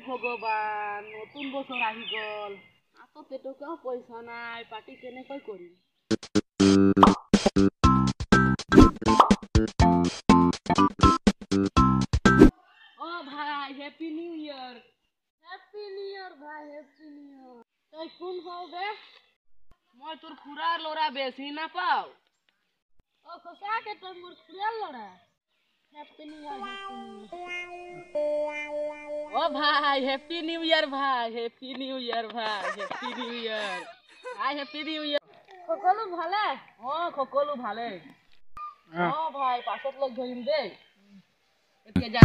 ভগৱান নতুন বছৰ আহি গ'ল হাতত এটকাও পইচা নাই পাৰ্টি কেনেকৈ কৰিম ও ভাই হ্যাপি নিউ ইয়ার ভাই হ্যাপি নিউ ইয়ার তুই কোন হবে মই তোর খুড়ার লড়া বেশি না পাও ও কসাকে তোর মোর খুড়ার লড়া হ্যাপি নিউ ইয়ার ও ভাই হ্যাপি নিউ ইয়ার ভাই হ্যাপি নিউ ইয়ার ভাই হ্যাপি নিউ ইয়ার ভাই হ্যাপি নিউ ইয়ার সকলো ভালে ও সকলো ভালে ও ভাই পাছত লগ ধৰিম দেই এতিয়া যা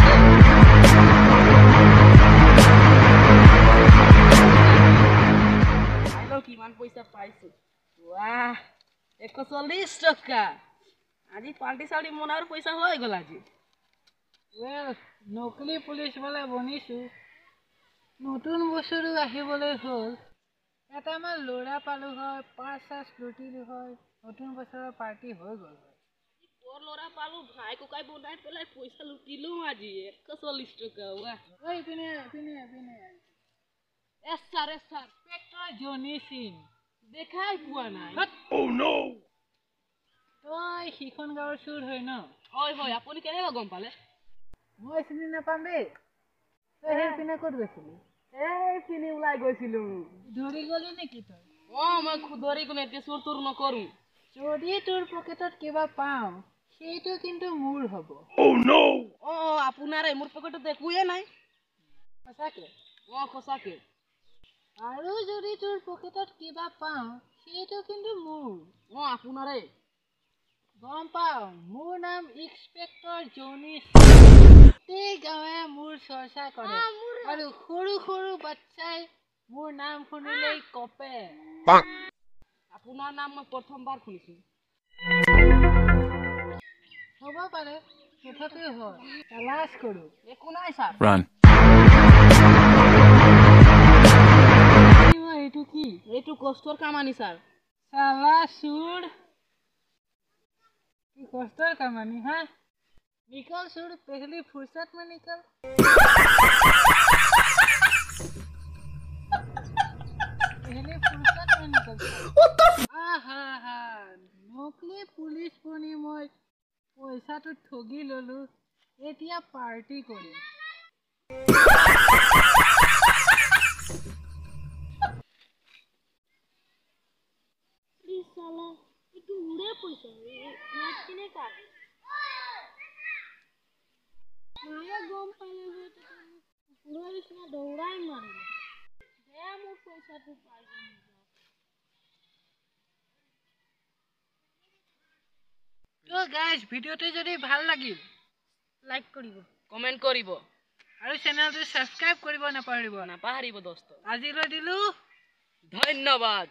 আইলো কিমান পইচা পাইছো বাহ 140 টাকা আজি পাৰ্টি সাৰি মনাৰ পইচা হৈ গল আজি Well, নকলি পুলিচ বলে বনিছো নতুন বছৰো আহিবলৈ হ'ল এটা আমাৰ লৰা পালো হয় পাঁচ লুটিলো হয় নতুন বছৰৰ পাৰ্টি হৈ গ'ল তোর লড়া পালু ভাই কোকাই বনাই পেলাই পয়সা লুটিলো আজি 140 টাকা ওয়া ওই পিনে এসার ইন্সপেক্টৰ জনি সিং দেখাই পোৱা নাই Oh no তই সিখন গাঁৱৰ চুৰ হয় ন হয় আপুনি কেনেকৈ গম পালে মই চিনি নাপাম দেই তই সেই পিনে ক'ত গৈছিলি এই পিনে ওলাই গৈছিলো ধৰি গলি নেকি তই মই খুদৰি কোনে এতিয়া চুৰ তুৰ নকৰো যদি তোৰ পকেটত কিবা পাওঁ সেইটো কিন্তু মোৰ হ'ব আপোনাৰে মোৰ পকেটত একোৱে নাই সঁচাকে সঁচাকে আৰু যদি তোৰ পকেটত কিবা পাওঁ সেইটো কিন্তু মোৰ আপোনাৰে গম পাওঁ মোৰ নাম ইন্সপেক্টৰ জনি গোটেই গাঁৱে মোৰ চৰ্চা কৰে আৰু সৰু সৰু বাচ্চাই মোৰ নাম শুনিলেই কপে আপোনাৰ নাম মই প্ৰথমবাৰ শুনিছো হ'ব পাৰে তথাপিও হয় তালাশ কৰো একো নাই ছাৰ এইটো কি এইটো কষ্টৰ কামানি ছাৰ সালা চুৰ কি কষ্টৰ কামানি হা निकल सुर पहली फुर्सत में निकल नकली पुलिस बनी मैं पैसा तो ठगी ललो एतिया पार्टी करिम साला इतु उड़े पैसा याद किने का माया गम पाले हो तो पुरो इसना दौड़ाई मारे दे मोर पैसा तो पाई तो गाइस ভিডিওটো যদি ভাল লাগিল লাইক কৰিব কমেন্ট কৰিব আৰু চেনেলটো সাবস্ক্ৰাইব কৰিব নাপাহৰিব দোস্ত আজিলৈ দিলু ধন্যবাদ